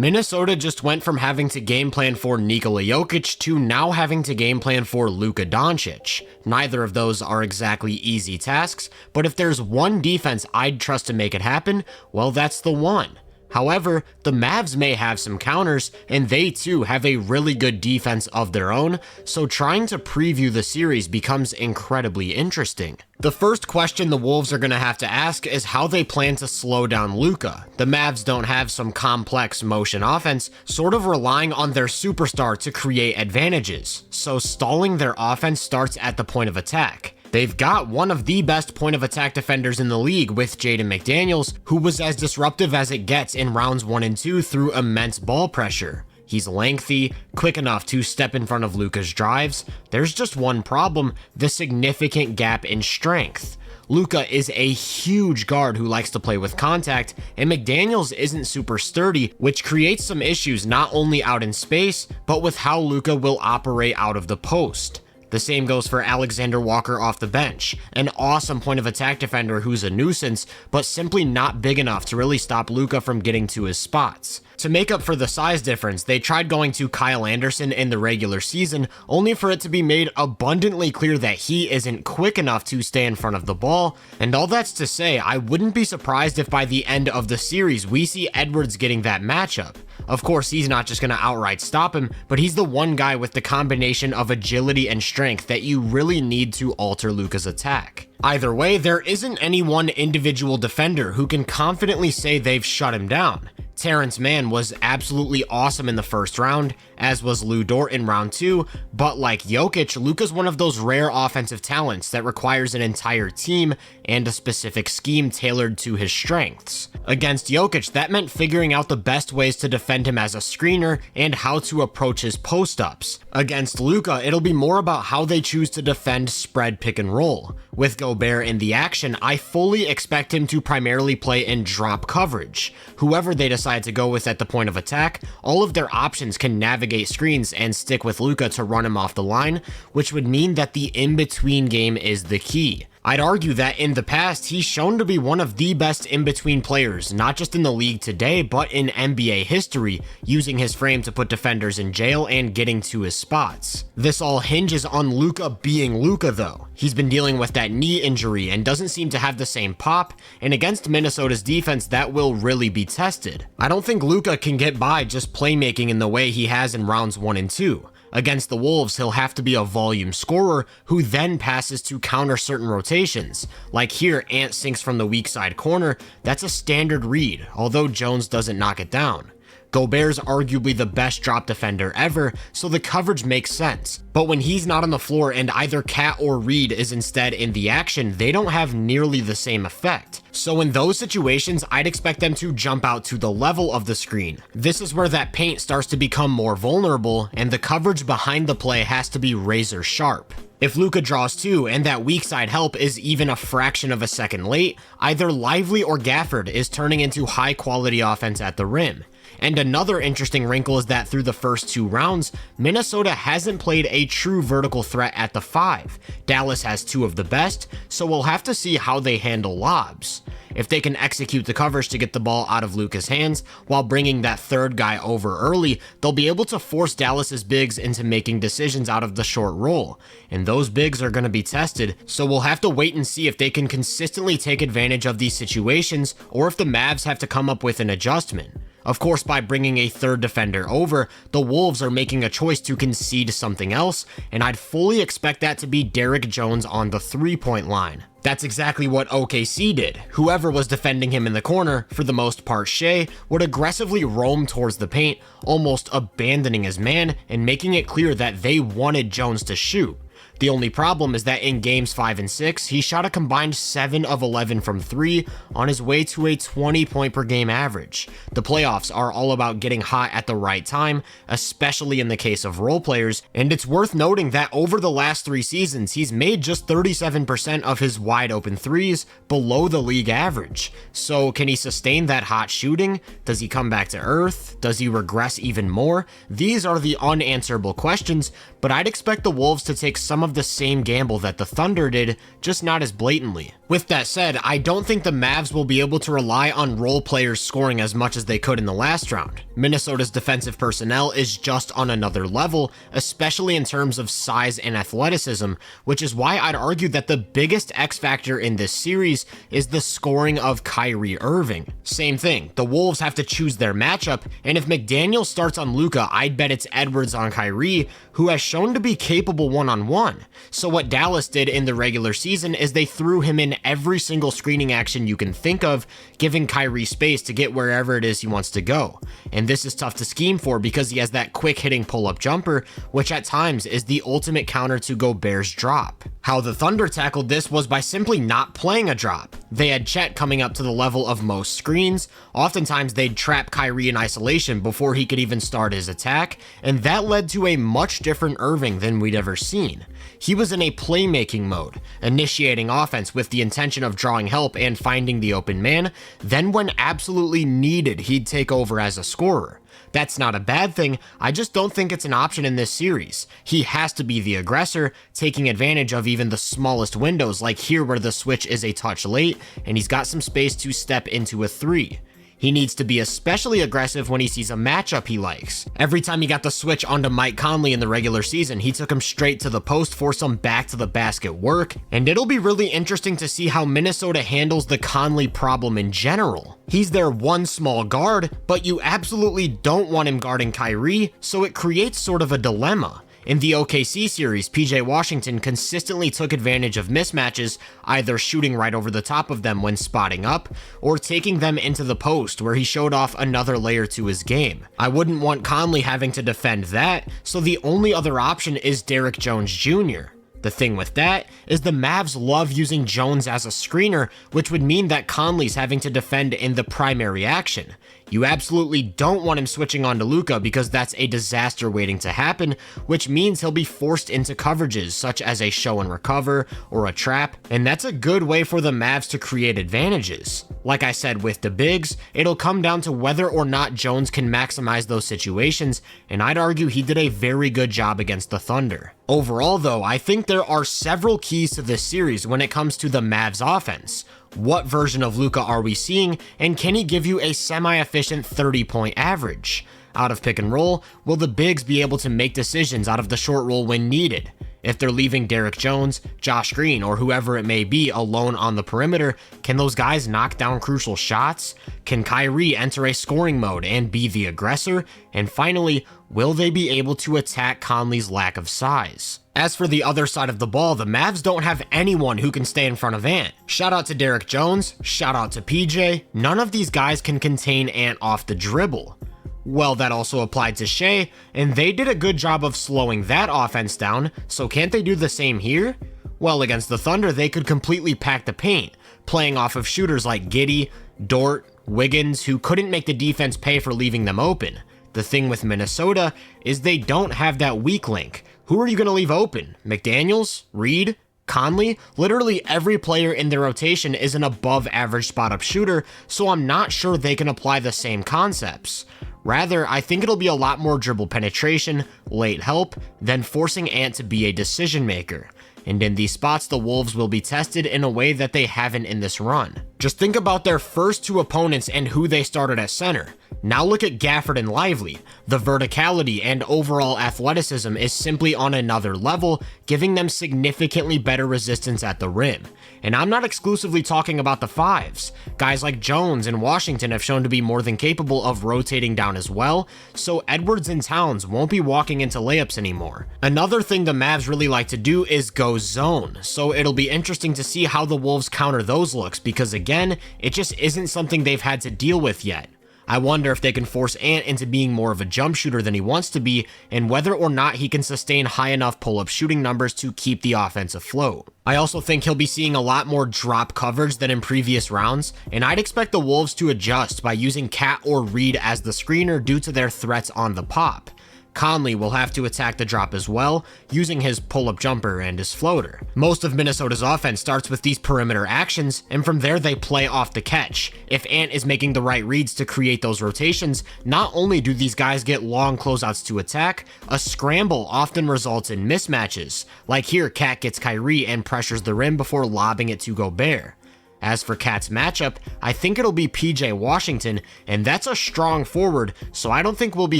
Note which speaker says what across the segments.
Speaker 1: Minnesota just went from having to game plan for Nikola Jokic to now having to game plan for Luka Doncic. Neither of those are exactly easy tasks, but if there's one defense I'd trust to make it happen, well, that's the one. However, the Mavs may have some counters, and they too have a really good defense of their own, so trying to preview the series becomes incredibly interesting. The first question the Wolves are going to have to ask is how they plan to slow down Luka. The Mavs don't have some complex motion offense, sort of relying on their superstar to create advantages, so stalling their offense starts at the point of attack. They've got one of the best point of attack defenders in the league with Jaden McDaniels, who was as disruptive as it gets in rounds 1 and 2 through immense ball pressure. He's lengthy, quick enough to step in front of Luka's drives. There's just one problem: the significant gap in strength. Luka is a huge guard who likes to play with contact, and McDaniels isn't super sturdy, which creates some issues not only out in space, but with how Luka will operate out of the post. The same goes for Alexander Walker off the bench, an awesome point of attack defender who's a nuisance, but simply not big enough to really stop Luka from getting to his spots. To make up for the size difference, they tried going to Kyle Anderson in the regular season, only for it to be made abundantly clear that he isn't quick enough to stay in front of the ball, and all that's to say, I wouldn't be surprised if by the end of the series we see Edwards getting that matchup. Of course, he's not just going to outright stop him, but he's the one guy with the combination of agility and strength that you really need to alter Luka's attack. Either way, there isn't any one individual defender who can confidently say they've shut him down. Terrence Mann was absolutely awesome in the first round, as was Lou Dort in round 2, but like Jokic, Luka's one of those rare offensive talents that requires an entire team and a specific scheme tailored to his strengths. Against Jokic, that meant figuring out the best ways to defend him as a screener and how to approach his post-ups. Against Luka, it'll be more about how they choose to defend spread pick and roll. With Gobert in the action, I fully expect him to primarily play in drop coverage. Whoever they decide to go with at the point of attack, all of their options can navigate screens and stick with Luka to run him off the line, which would mean that the in-between game is the key. I'd argue that in the past, he's shown to be one of the best in-between players, not just in the league today, but in NBA history, using his frame to put defenders in jail and getting to his spots. This all hinges on Luka being Luka though. He's been dealing with that knee injury and doesn't seem to have the same pop, and against Minnesota's defense, that will really be tested. I don't think Luka can get by just playmaking in the way he has in rounds 1 and 2. Against the Wolves, he'll have to be a volume scorer who then passes to counter certain rotations. Like here, Ant sinks from the weak side corner. That's a standard read, although Jones doesn't knock it down. Gobert's arguably the best drop defender ever, so the coverage makes sense. But when he's not on the floor and either Cat or Reed is instead in the action, they don't have nearly the same effect. So in those situations, I'd expect them to jump out to the level of the screen. This is where that paint starts to become more vulnerable, and the coverage behind the play has to be razor sharp. If Luka draws 2 and that weak side help is even a fraction of a second late, either Lively or Gafford is turning into high quality offense at the rim. And another interesting wrinkle is that through the first 2 rounds, Minnesota hasn't played a true vertical threat at the 5. Dallas has 2 of the best, so we'll have to see how they handle lobs. If they can execute the coverage to get the ball out of Luka's hands while bringing that third guy over early, they'll be able to force Dallas's bigs into making decisions out of the short roll. And those bigs are going to be tested, so we'll have to wait and see if they can consistently take advantage of these situations or if the Mavs have to come up with an adjustment. Of course, by bringing a third defender over, the Wolves are making a choice to concede something else, and I'd fully expect that to be Derrick Jones on the 3-point line. That's exactly what OKC did. Whoever was defending him in the corner, for the most part Shea, would aggressively roam towards the paint, almost abandoning his man and making it clear that they wanted Jones to shoot. The only problem is that in games 5 and 6, he shot a combined 7 of 11 from 3 on his way to a 20-point per game average. The playoffs are all about getting hot at the right time, especially in the case of role players, and it's worth noting that over the last 3 seasons, he's made just 37% of his wide open threes, below the league average. So can he sustain that hot shooting? Does he come back to earth? Does he regress even more? These are the unanswerable questions, but I'd expect the Wolves to take some of of the same gamble that the Thunder did, just not as blatantly. With that said, I don't think the Mavs will be able to rely on role players scoring as much as they could in the last round. Minnesota's defensive personnel is just on another level, especially in terms of size and athleticism, which is why I'd argue that the biggest X factor in this series is the scoring of Kyrie Irving. Same thing, the Wolves have to choose their matchup, and if McDaniel starts on Luka, I'd bet it's Edwards on Kyrie, who has shown to be capable one-on-one. So what Dallas did in the regular season is they threw him in every single screening action you can think of, giving Kyrie space to get wherever it is he wants to go. And this is tough to scheme for because he has that quick hitting pull-up jumper, which at times is the ultimate counter to Gobert's drop. How the Thunder tackled this was by simply not playing a drop. They had Chet coming up to the level of most screens. Oftentimes they'd trap Kyrie in isolation before he could even start his attack, and that led to a much different Irving than we'd ever seen. He was in a playmaking mode, initiating offense with the intention of drawing help and finding the open man, then when absolutely needed, he'd take over as a scorer. That's not a bad thing, I just don't think it's an option in this series. He has to be the aggressor, taking advantage of even the smallest windows like here where the switch is a touch late and he's got some space to step into a three. He needs to be especially aggressive when he sees a matchup he likes. Every time he got the switch onto Mike Conley in the regular season, he took him straight to the post for some back to the basket work, and it'll be really interesting to see how Minnesota handles the Conley problem in general. He's their one small guard, but you absolutely don't want him guarding Kyrie, so it creates sort of a dilemma. In the OKC series, PJ Washington consistently took advantage of mismatches, either shooting right over the top of them when spotting up, or taking them into the post where he showed off another layer to his game. I wouldn't want Conley having to defend that, so the only other option is Derrick Jones Jr. The thing with that is the Mavs love using Jones as a screener, which would mean that Conley's having to defend in the primary action. You absolutely don't want him switching on to Luka because that's a disaster waiting to happen, which means he'll be forced into coverages such as a show and recover or a trap, and that's a good way for the Mavs to create advantages. Like I said with the bigs, it'll come down to whether or not Jones can maximize those situations, and I'd argue he did a very good job against the Thunder. Overall though, I think there are several keys to this series when it comes to the Mavs offense. What version of Luka are we seeing, and can he give you a semi-efficient 30-point average? Out of pick and roll, will the bigs be able to make decisions out of the short roll when needed? If they're leaving Derrick Jones, Josh Green, or whoever it may be alone on the perimeter, can those guys knock down crucial shots? Can Kyrie enter a scoring mode and be the aggressor? And finally, will they be able to attack Conley's lack of size? As for the other side of the ball, the Mavs don't have anyone who can stay in front of Ant. Shout out to Derrick Jones, shout out to PJ, none of these guys can contain Ant off the dribble. Well, that also applied to Shea, and they did a good job of slowing that offense down, so can't they do the same here? Well, against the Thunder, they could completely pack the paint, playing off of shooters like Giddey, Dort, Wiggins, who couldn't make the defense pay for leaving them open. The thing with Minnesota is they don't have that weak link. Who are you going to leave open? McDaniels? Reed? Conley? Literally every player in their rotation is an above average spot up shooter, so I'm not sure they can apply the same concepts. Rather, I think it'll be a lot more dribble penetration, late help, than forcing Ant to be a decision maker. And in these spots, the Wolves will be tested in a way that they haven't in this run. Just think about their first two opponents and who they started at center. Now look at Gafford and Lively. The verticality and overall athleticism is simply on another level, giving them significantly better resistance at the rim. And I'm not exclusively talking about the fives. Guys like Jones and Washington have shown to be more than capable of rotating down as well, so Edwards and Towns won't be walking into layups anymore. Another thing the Mavs really like to do is go zone, so it'll be interesting to see how the Wolves counter those looks because again, it just isn't something they've had to deal with yet. I wonder if they can force Ant into being more of a jump shooter than he wants to be, and whether or not he can sustain high enough pull-up shooting numbers to keep the offense afloat. I also think he'll be seeing a lot more drop coverage than in previous rounds, and I'd expect the Wolves to adjust by using Cat or Reed as the screener due to their threats on the pop. Conley will have to attack the drop as well, using his pull-up jumper and his floater. Most of Minnesota's offense starts with these perimeter actions, and from there they play off the catch. If Ant is making the right reads to create those rotations, not only do these guys get long closeouts to attack, a scramble often results in mismatches. Like here, Cat gets Kyrie and pressures the rim before lobbing it to Gobert. As for Cat's matchup, I think it'll be PJ Washington, and that's a strong forward, so I don't think we'll be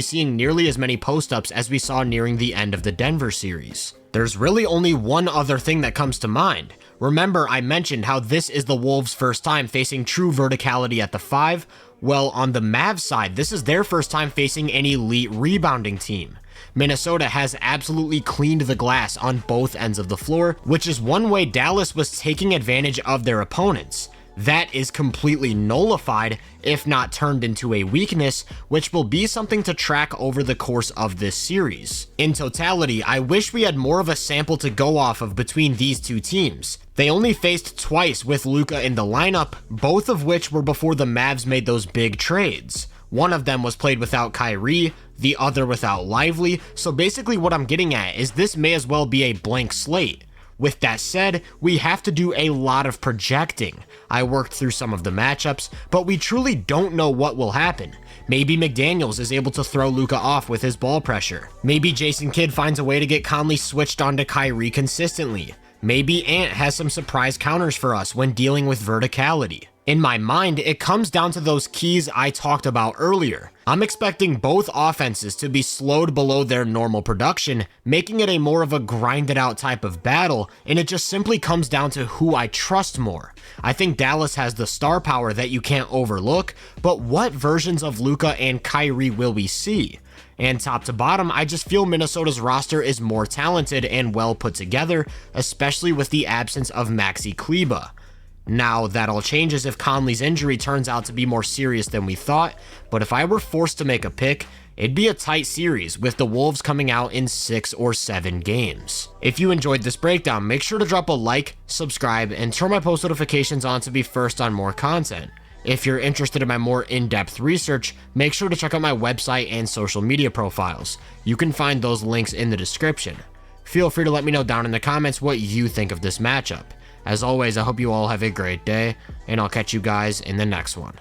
Speaker 1: seeing nearly as many post-ups as we saw nearing the end of the Denver series. There's really only one other thing that comes to mind. Remember, I mentioned how this is the Wolves' first time facing true verticality at the 5? Well, on the Mavs side, this is their first time facing an elite rebounding team. Minnesota has absolutely cleaned the glass on both ends of the floor, which is one way Dallas was taking advantage of their opponents. That is completely nullified, if not turned into a weakness, which will be something to track over the course of this series. In totality, I wish we had more of a sample to go off of between these two teams. They only faced twice with Luka in the lineup, both of which were before the Mavs made those big trades. One of them was played without Kyrie, the other without Lively, so basically what I'm getting at is this may as well be a blank slate. With that said, we have to do a lot of projecting. I worked through some of the matchups, but we truly don't know what will happen. Maybe McDaniels is able to throw Luka off with his ball pressure. Maybe Jason Kidd finds a way to get Conley switched onto Kyrie consistently. Maybe Ant has some surprise counters for us when dealing with verticality. In my mind, it comes down to those keys I talked about earlier. I'm expecting both offenses to be slowed below their normal production, making it a more of a grinded out type of battle, and it just simply comes down to who I trust more. I think Dallas has the star power that you can't overlook, but what versions of Luka and Kyrie will we see? And top to bottom, I just feel Minnesota's roster is more talented and well put together, especially with the absence of Maxi Kleber. Now, that all changes if Conley's injury turns out to be more serious than we thought, but if I were forced to make a pick, it'd be a tight series with the Wolves coming out in 6 or 7 games. If you enjoyed this breakdown, make sure to drop a like, subscribe, and turn my post notifications on to be first on more content. If you're interested in my more in-depth research, make sure to check out my website and social media profiles. You can find those links in the description. Feel free to let me know down in the comments what you think of this matchup. As always, I hope you all have a great day, and I'll catch you guys in the next one.